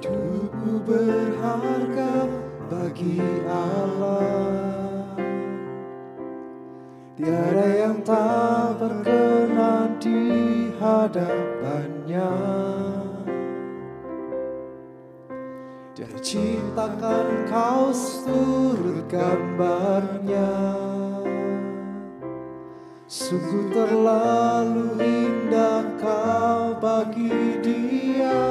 Hidupmu berharga bagi Allah, tiada yang tak berkenan di hadapannya. Dia ciptakan kau seturut gambarnya, sungguh terlalu indah kau bagi Dia.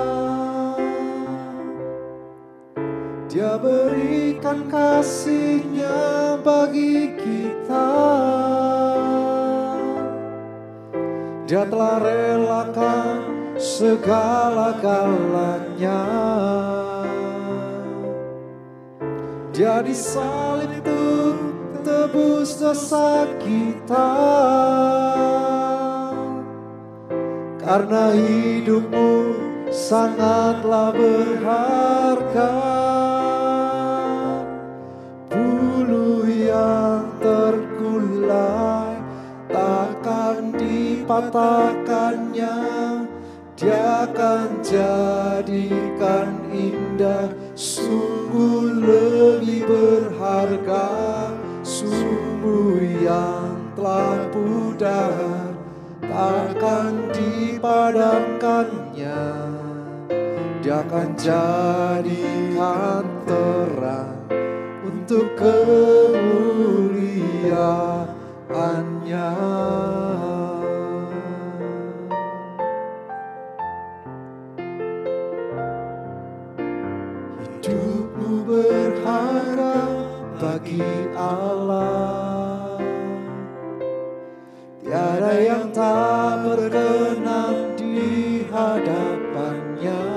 Dia berikan kasih-Nya bagi kita. Dia telah relakan segala-galanya. Dia disalib untuk tebus dosa kita. Karena hidupmu sangatlah berharga. Bulu yang terkulai takkan dipatahkannya. Dia akan jadikan indah, sungguh lebih berharga. Sumbu yang telah pudar takkan dipadamkannya. Dia akan jadikan terang untuk kemuliaan-Nya. Hidupmu berharga bagi Allah, tiada yang tak berkenan di hadapannya.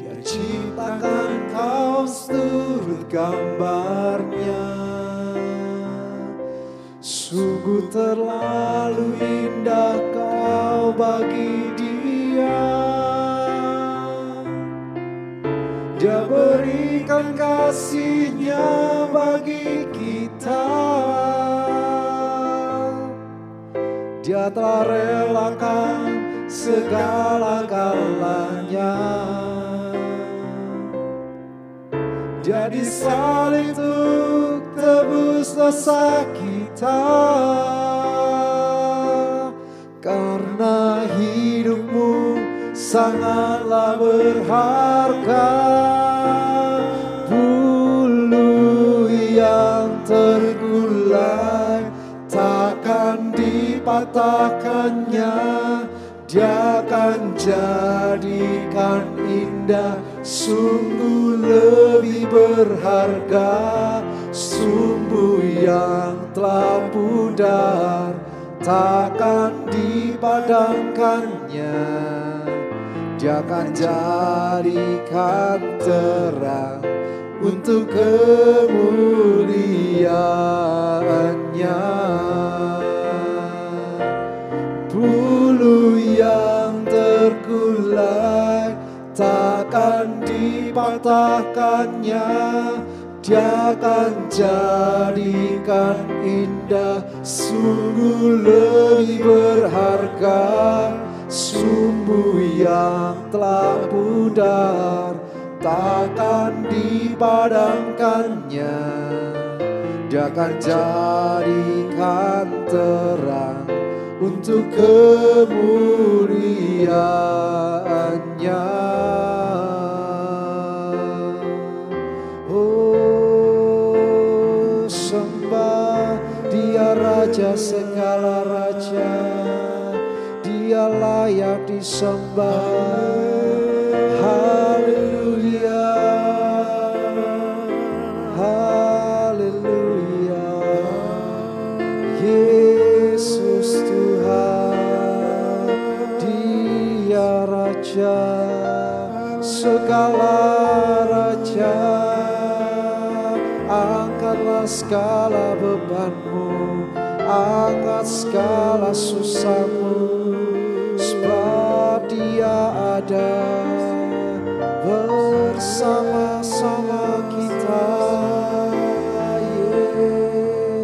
Dia ciptakan kau seturut gambarnya, sungguh terlalu indah kau bagi Dia. Dia berikan kasih-Nya bagi kita. Dia telah relakan segala-galanya. Dia disalib untuk tebus dosa kita. Karena hidupmu sangatlah berharga. Bulu yang tergulai takkan dipatahkannya. Dia akan jadikan indah, sungguh lebih berharga. Sumbu yang telah pudar takkan dipadamkannya. Dia akan jadikan terang untuk kemuliaan-Nya. Bulu yang terkulai takkan dipatahkannya. Dia akan jadikan indah, sungguh lebih berharga. Sumbu yang telah pudar takkan dipadamkannya. Dia akan jadikan terang untuk kemuliaan-Nya. Oh, sembah Dia Raja segala raja. Dia layak disembah. Haleluya, haleluya. Yesus Tuhan, Dia Raja segala raja. Angkatlah segala bebanmu, angkat segala susahmu, sebab Dia ada bersama-sama kita.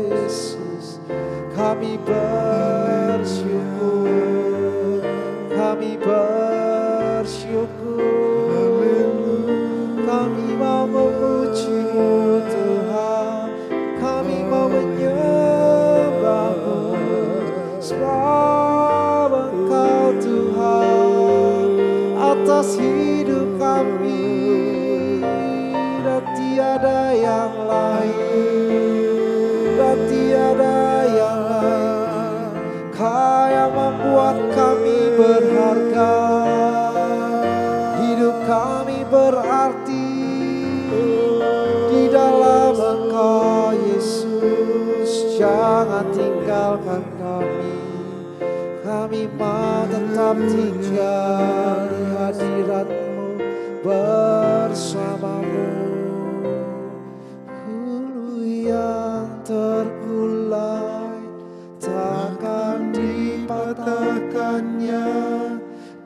Yesus, kami bersyukur, kami bersyukur, kami mau memuji-Mu Tuhan, kami mau menyembah-Mu, sebab Engkau Tuhan atas hidup kami, dan tiada yang lain, dan tiada yang lain. Kau yang membuat kami berharga, hidup kami berarti di dalam Engkau Yesus. Jangan tinggalkan kami, kami mau tetap tinggal di hadirat-Mu bersama-Mu. Hulu yang terkulai takkan dipatahkannya,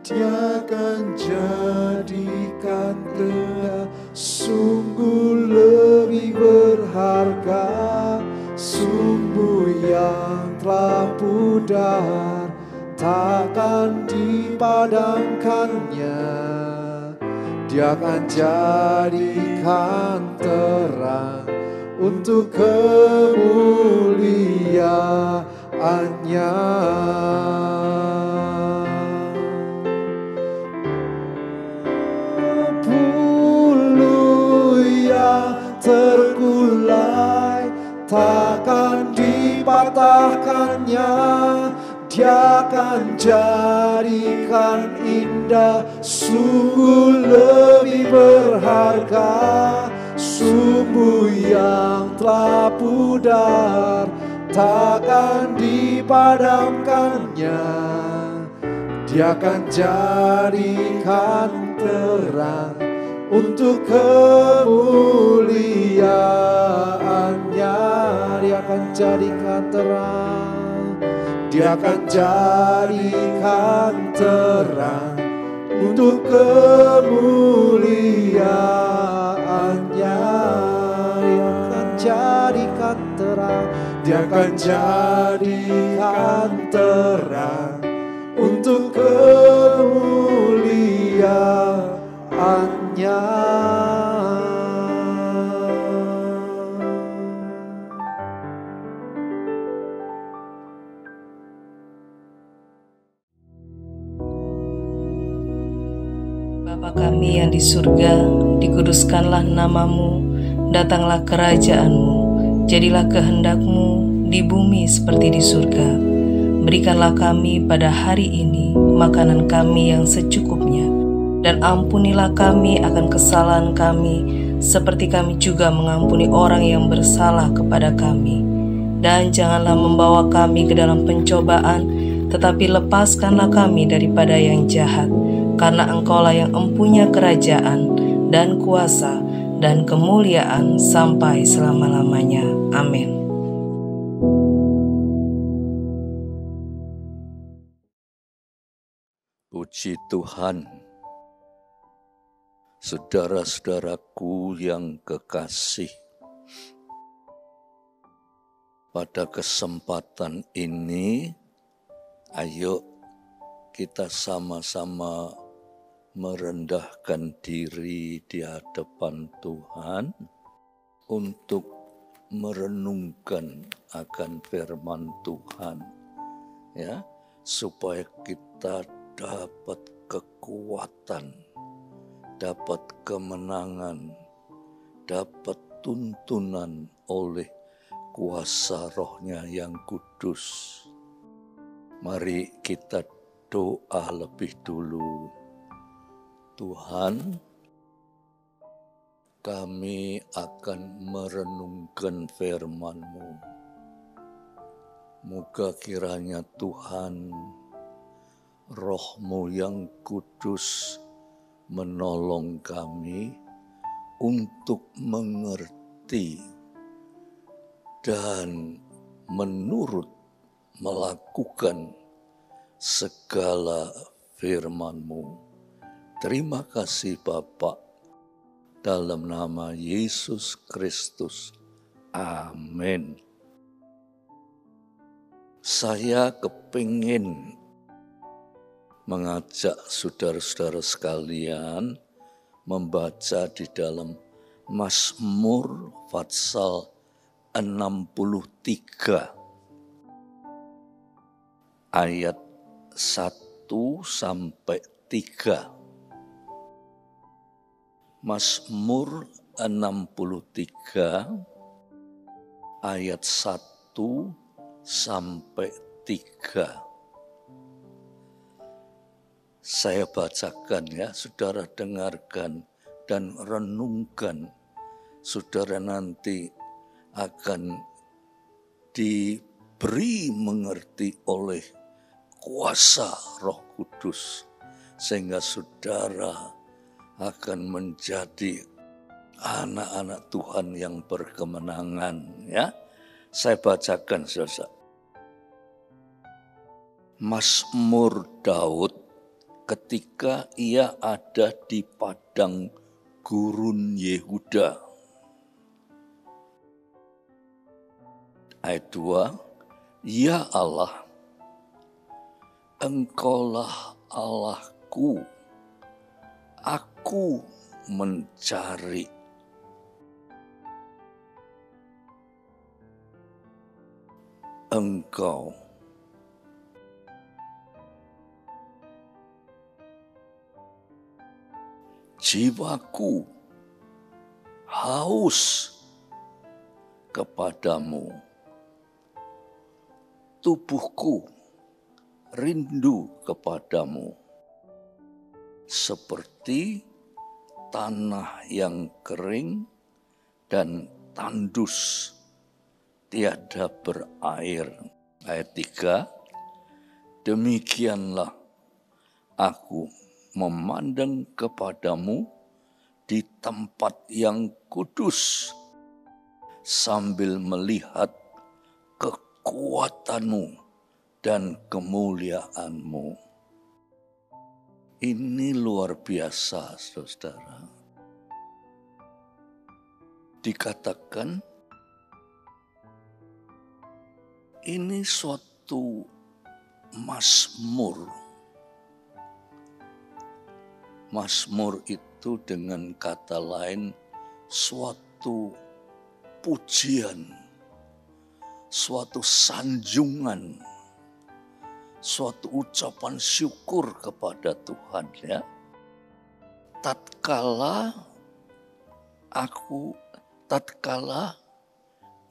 Dia akan jadikan tengah. Sungguh lebih berharga sumbu yang telah pudar, takkan dipadamkannya. Dia akan jadikan terang untuk kemuliaan-Nya. Bulu yang terkulai takkan dipatahkannya, Dia akan jadikan indah. Sungguh lebih berharga sumbu yang telah pudar, takkan dipadamkannya. Dia akan jadikan terang untuk kemuliaan-Nya. Dia akan jadikan terang, Dia akan jadikan terang untuk kemuliaan-Nya. Dia akan jadikan terang, Dia akan jadikan terang untuk kemuliaan-Nya. Bapa kami yang di surga, dikuduskanlah nama-Mu, datanglah kerajaan-Mu, jadilah kehendak-Mu di bumi seperti di surga. Berikanlah kami pada hari ini makanan kami yang secukupnya, dan ampunilah kami akan kesalahan kami, seperti kami juga mengampuni orang yang bersalah kepada kami. Dan janganlah membawa kami ke dalam pencobaan, tetapi lepaskanlah kami daripada yang jahat. Karena Engkaulah yang empunya kerajaan dan kuasa dan kemuliaan sampai selama-lamanya. Amin. Puji Tuhan, saudara-saudaraku yang kekasih. Pada kesempatan ini, ayo kita sama-sama merendahkan diri di hadapan Tuhan untuk merenungkan akan firman Tuhan, ya, supaya kita dapat kekuatan, dapat kemenangan, dapat tuntunan oleh kuasa Roh-Nya yang kudus. Mari kita doa lebih dulu. Tuhan, kami akan merenungkan firman-Mu. Moga kiranya Tuhan, Roh-Mu yang kudus menolong kami untuk mengerti dan menurut melakukan segala firman-Mu. Terima kasih Bapa, dalam nama Yesus Kristus. Amin. Saya kepingin mengajak saudara-saudara sekalian membaca di dalam Mazmur pasal 63 ayat 1 sampai 3. Mazmur 63 ayat 1 sampai 3. Saya bacakan ya, saudara dengarkan dan renungkan. Saudara nanti akan diberi mengerti oleh kuasa Roh Kudus, sehingga saudara akan menjadi anak-anak Tuhan yang berkemenangan ya. Saya bacakan saudara. Mazmur Daud ketika ia ada di padang gurun Yehuda. Ayat 2, Ya Allah, Engkaulah Allahku, aku mencari. Engkau. Jiwaku haus kepadamu, tubuhku rindu kepadamu, seperti tanah yang kering dan tandus tiada berair. Ayat 3, demikianlah aku memandang kepadamu di tempat yang kudus, sambil melihat kekuatanmu dan kemuliaanmu. Ini luar biasa, saudara. Dikatakan ini suatu mazmur. Mazmur itu dengan kata lain suatu pujian, suatu sanjungan, suatu ucapan syukur kepada Tuhan ya. Tatkala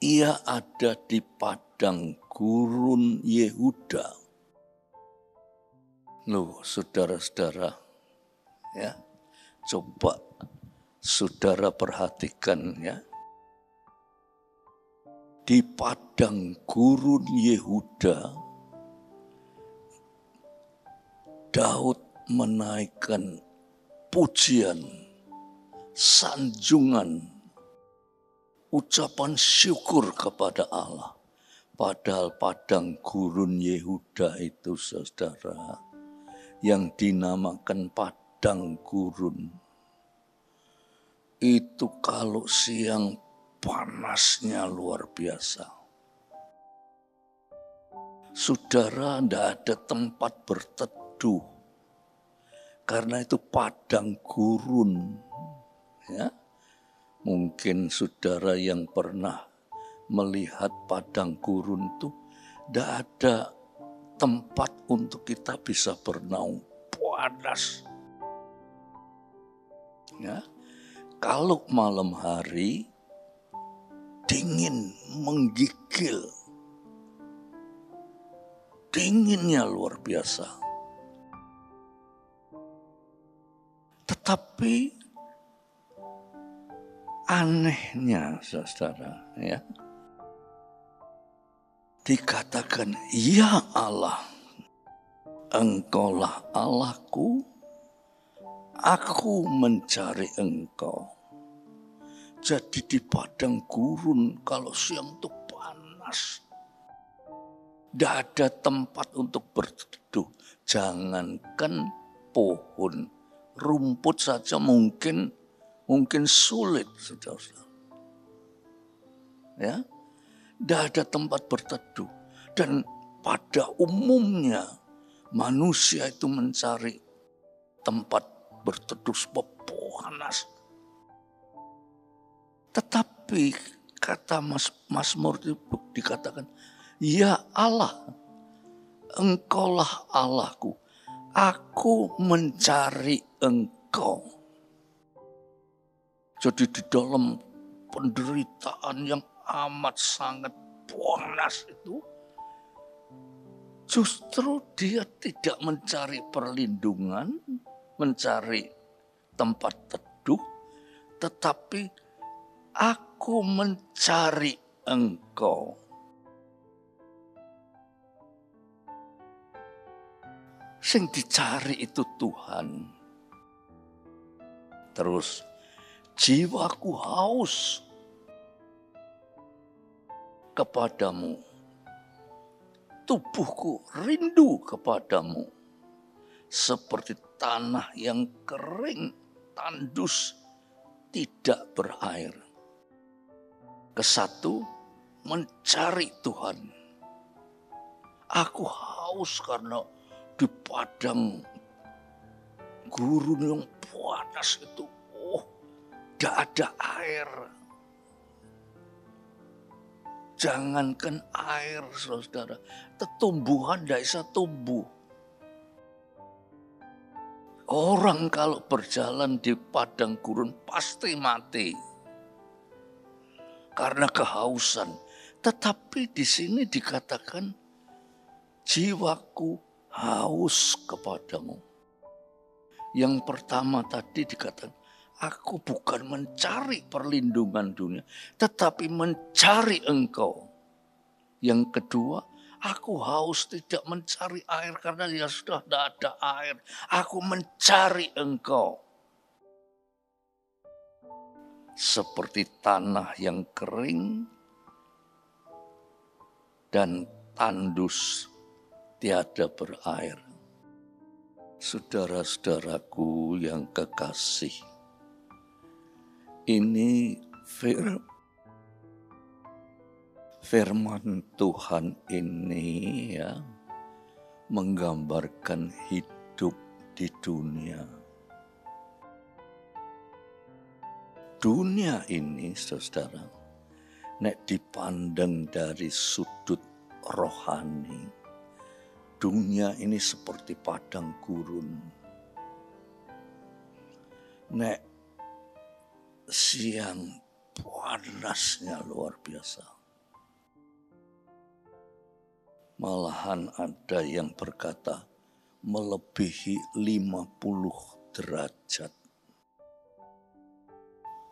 ia ada di padang gurun Yehuda. Loh, saudara-saudara, ya, coba saudara perhatikan ya. Di padang gurun Yehuda, Daud menaikkan pujian, sanjungan, ucapan syukur kepada Allah. Padahal padang gurun Yehuda itu, saudara, yang dinamakan padang gurun, itu kalau siang panasnya luar biasa. Saudara, tidak ada tempat berteduh karena itu padang gurun. Ya, mungkin saudara yang pernah melihat padang gurun itu tidak ada tempat untuk kita bisa bernaung, panas. Ya, kalau malam hari dingin menggigil, dinginnya luar biasa. Tetapi anehnya, saudara, ya, dikatakan, Ya Allah, Engkaulah Allahku, aku mencari Engkau. Jadi di padang gurun kalau siang itu panas, Tidak ada tempat untuk berteduh. Jangankan pohon, rumput saja mungkin sulit, saudara-saudara. Ya, tidak ada tempat berteduh. Dan pada umumnya manusia itu mencari tempat berteduh sebab panas. Tetapi kata Mazmur itu dikatakan, ya Allah, Engkaulah Allahku, aku mencari Engkau. Jadi di dalam penderitaan yang amat sangat panas itu, justru dia tidak mencari perlindungan, mencari tempat teduh, tetapi aku mencari Engkau. Sing dicari itu Tuhan. Terus, jiwaku haus kepadamu. Tubuhku rindu kepadamu. Seperti tanah yang kering, tandus, tidak berair. Kesatu, mencari Tuhan. Aku haus karena di padang gurun yang panas itu, tidak ada air. Jangankan air, saudara, tumbuhan tidak bisa tumbuh. Orang kalau berjalan di padang gurun pasti mati karena kehausan. Tetapi di sini dikatakan, jiwaku haus kepadamu. Yang pertama tadi dikatakan, aku bukan mencari perlindungan dunia, tetapi mencari Engkau. Yang kedua, aku haus tidak mencari air karena ya sudah tidak ada air. Aku mencari Engkau. Seperti tanah yang kering dan tandus, tiada berair. Saudara-saudaraku yang kekasih, ini firman Tuhan ini ya menggambarkan hidup di dunia. Dunia ini, saudara, nek dipandang dari sudut rohani, dunia ini seperti padang gurun. Nek siang panasnya luar biasa. Malahan ada yang berkata melebihi 50 derajat.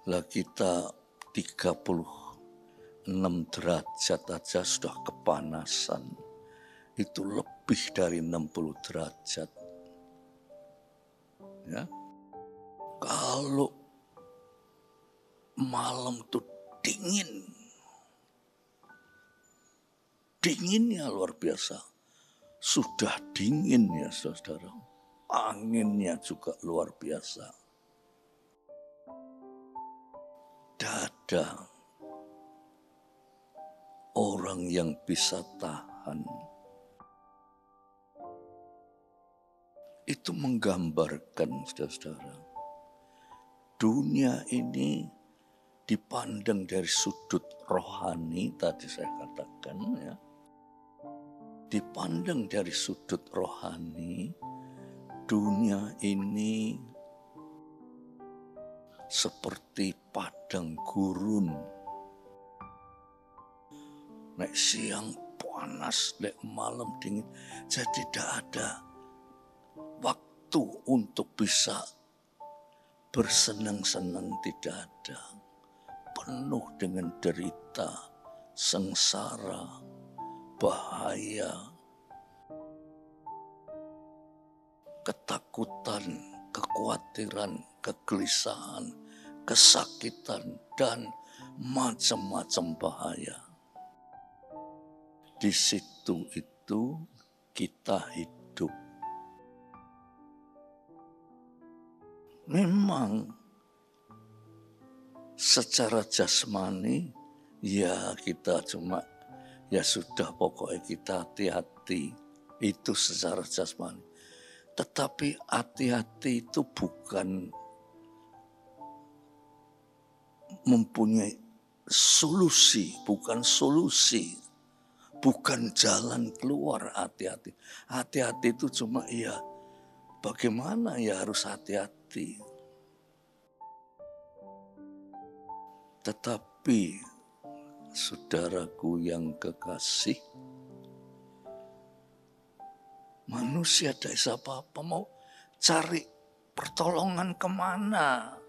Lah kita 36 derajat aja sudah kepanasan. Itu lebih dari 60 derajat. Ya. Kalau malam itu dingin. Dinginnya luar biasa. Sudah dingin ya saudara. Anginnya juga luar biasa. Ada orang yang bisa tahan. Itu menggambarkan, saudara-saudara, dunia ini dipandang dari sudut rohani, tadi saya katakan ya. Dipandang dari sudut rohani, dunia ini seperti padang gurun. Nek siang panas, nek malam dingin. Jadi tidak ada waktu untuk bisa bersenang-senang, tidak ada. Penuh dengan derita, sengsara, bahaya, ketakutan, kekhawatiran, kegelisahan, kesakitan, dan macam-macam bahaya. Di situ itu kita hidup. Memang secara jasmani ya kita cuma ya sudah pokoknya kita hati-hati, itu secara jasmani. Tetapi hati-hati itu bukan mempunyai solusi, bukan solusi, bukan jalan keluar hati-hati. Hati-hati itu cuma ya bagaimana ya harus hati-hati. Tetapi saudaraku yang kekasih, manusia tidak bisa apa-apa, mau cari pertolongan kemana?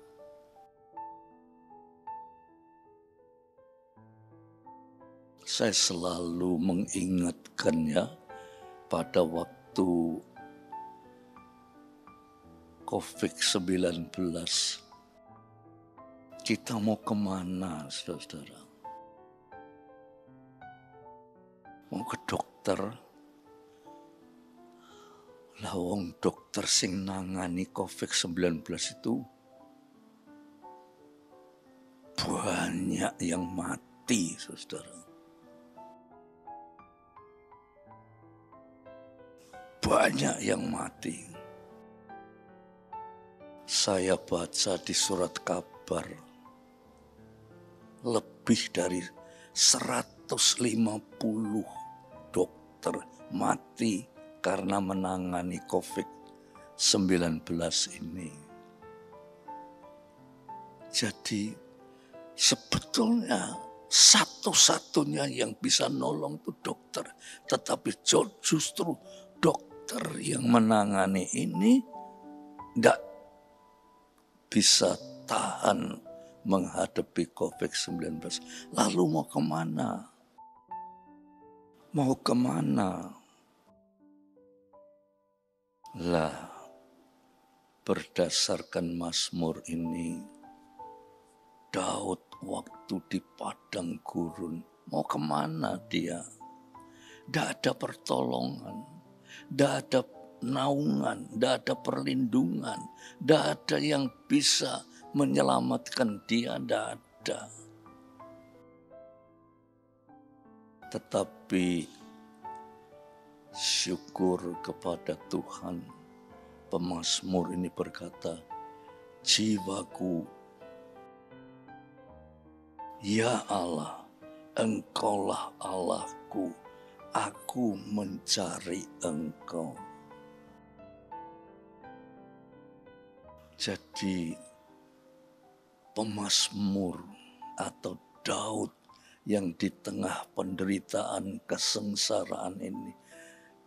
Saya selalu mengingatkan ya, pada waktu COVID-19, kita mau kemana, saudara? Mau ke dokter? Lah wong dokter sing nangani COVID-19 itu banyak yang mati, saudara. Banyak yang mati. Saya baca di surat kabar, lebih dari 150 dokter mati karena menangani COVID-19 ini. Jadi sebetulnya satu-satunya yang bisa nolong itu dokter. Tetapi justru dokter yang menangani ini tidak bisa tahan menghadapi COVID-19. Lalu mau kemana? Mau kemana? Lah, berdasarkan Mazmur ini, Daud waktu di padang gurun, mau kemana dia? Tidak ada pertolongan, tidak ada naungan, tidak ada perlindungan, tidak ada yang bisa menyelamatkan dia, tidak ada. Tetapi syukur kepada Tuhan, pemazmur ini berkata, jiwaku, ya Allah, Engkaulah Allahku, aku mencari Engkau. Jadi pemazmur atau Daud yang di tengah penderitaan kesengsaraan ini,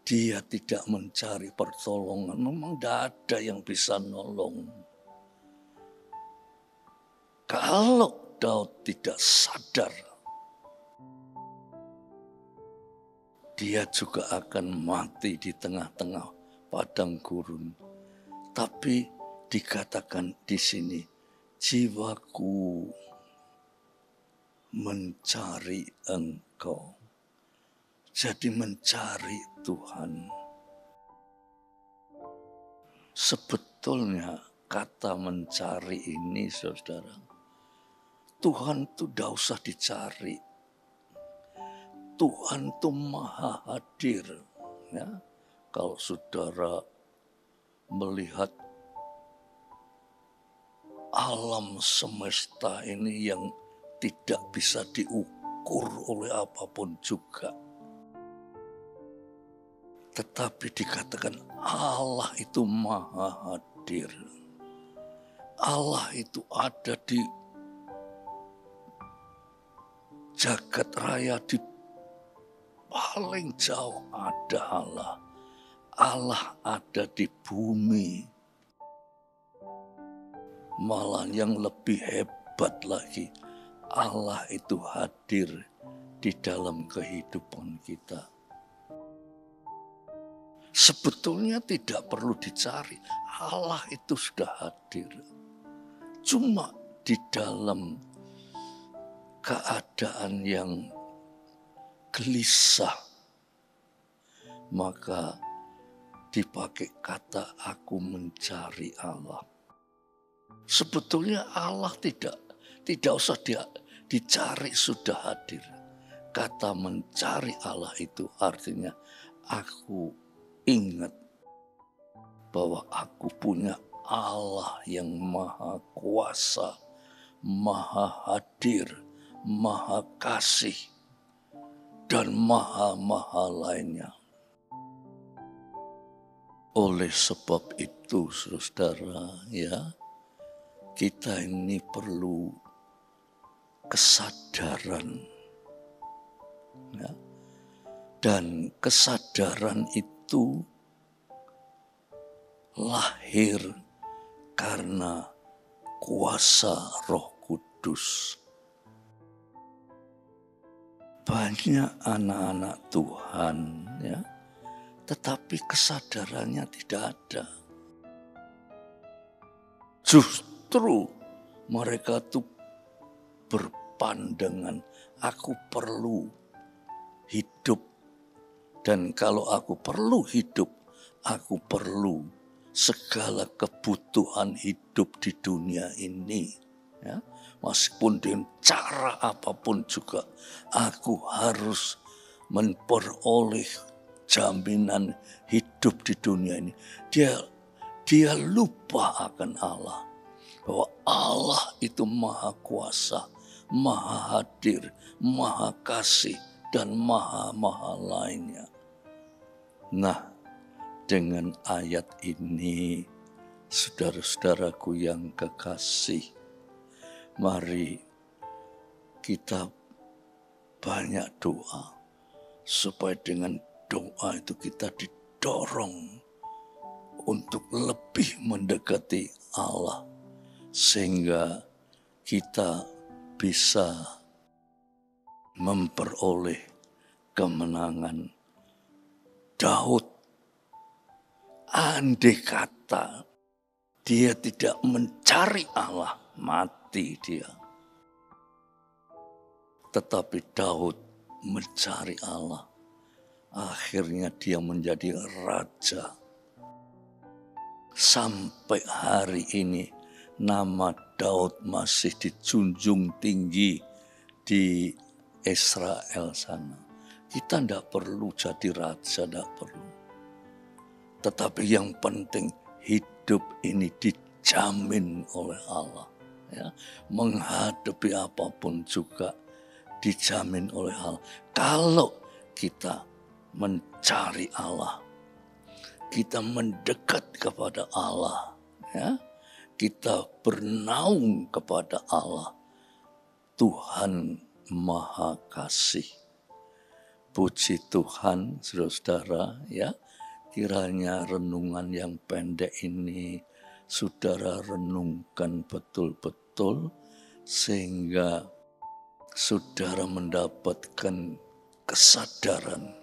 dia tidak mencari pertolongan. Memang tidak ada yang bisa nolong. Kalau Daud tidak sadar, dia juga akan mati di tengah-tengah padang gurun. Tapi dikatakan di sini, jiwaku mencari Engkau. Jadi mencari Tuhan. Sebetulnya kata mencari ini, saudara, Tuhan itu tidak usah dicari. Tuhan itu maha hadir. Ya. Kalau saudara melihat alam semesta ini yang tidak bisa diukur oleh apapun juga. Tetapi dikatakan Allah itu maha hadir. Allah itu ada di jagat raya, di paling jauh ada Allah. Allah ada di bumi. Malah yang lebih hebat lagi, Allah itu hadir di dalam kehidupan kita. Sebetulnya tidak perlu dicari, Allah itu sudah hadir. Cuma di dalam keadaan yang gelisah, maka dipakai kata aku mencari Allah. Sebetulnya Allah tidak usah dicari, sudah hadir. Kata mencari Allah itu artinya aku ingat bahwa aku punya Allah yang maha kuasa, maha hadir, maha kasih, dan maha lainnya. Oleh sebab itu, saudara, ya, kita ini perlu kesadaran, ya. Dan kesadaran itu lahir karena kuasa Roh Kudus. Banyak anak-anak Tuhan, ya, tetapi kesadarannya tidak ada. Justru mereka tuh berpandangan, aku perlu hidup. Dan kalau aku perlu hidup, aku perlu segala kebutuhan hidup di dunia ini. Ya, meskipun dengan cara apapun juga, aku harus memperoleh jaminan hidup di dunia ini. Dia lupa akan Allah. Bahwa Allah itu maha kuasa, maha hadir, maha kasih, dan maha lainnya. Nah, dengan ayat ini, saudara-saudaraku yang kekasih, mari kita banyak doa, supaya dengan doa itu kita didorong untuk lebih mendekati Allah, sehingga kita bisa memperoleh kemenangan. Daud, andai kata dia tidak mencari Allah, mati dia. Tetapi Daud mencari Allah. Akhirnya dia menjadi raja. Sampai hari ini nama Daud masih dijunjung tinggi di Israel sana. Kita tidak perlu jadi raja, tidak perlu. Tetapi yang penting hidup ini dijamin oleh Allah. Ya, menghadapi apapun juga dijamin oleh Allah. Kalau kita mencari Allah, kita mendekat kepada Allah, ya, kita bernaung kepada Allah, Tuhan Maha Kasih. Puji Tuhan, saudara-saudara, ya, kiranya renungan yang pendek ini saudara renungkan betul-betul, sehingga saudara mendapatkan kesadaran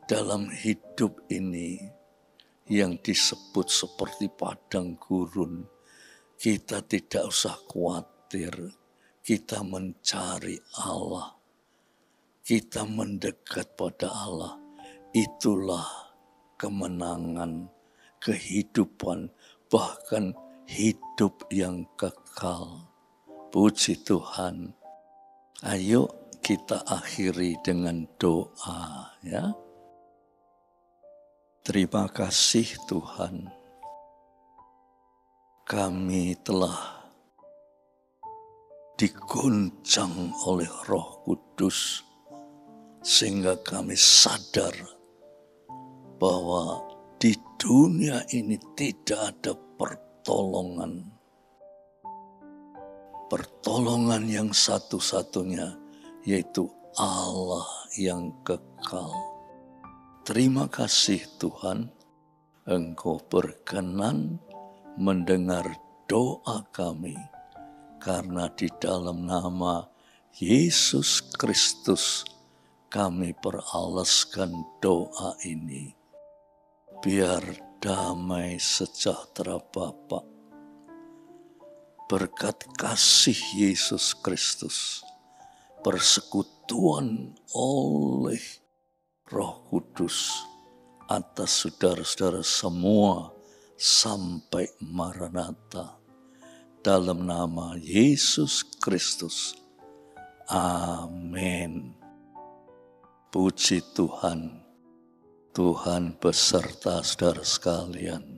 dalam hidup ini yang disebut seperti padang gurun. Kita tidak usah khawatir, kita mencari Allah, kita mendekat pada Allah. Itulah kemenangan, kehidupan, bahkan hidup yang kekal. Puji Tuhan. Ayo kita akhiri dengan doa, ya. Terima kasih Tuhan, kami telah diguncang oleh Roh Kudus, sehingga kami sadar bahwa di dunia ini tidak ada pertolongan. Pertolongan yang satu-satunya yaitu Allah yang kekal. Terima kasih Tuhan, Engkau berkenan mendengar doa kami, karena di dalam nama Yesus Kristus kami peralaskan doa ini. Biar damai sejahtera Bapa, berkat kasih Yesus Kristus, persekutuan oleh Roh Kudus atas saudara-saudara semua sampai Maranatha. Dalam nama Yesus Kristus. Amin. Puji Tuhan. Tuhan beserta saudara sekalian.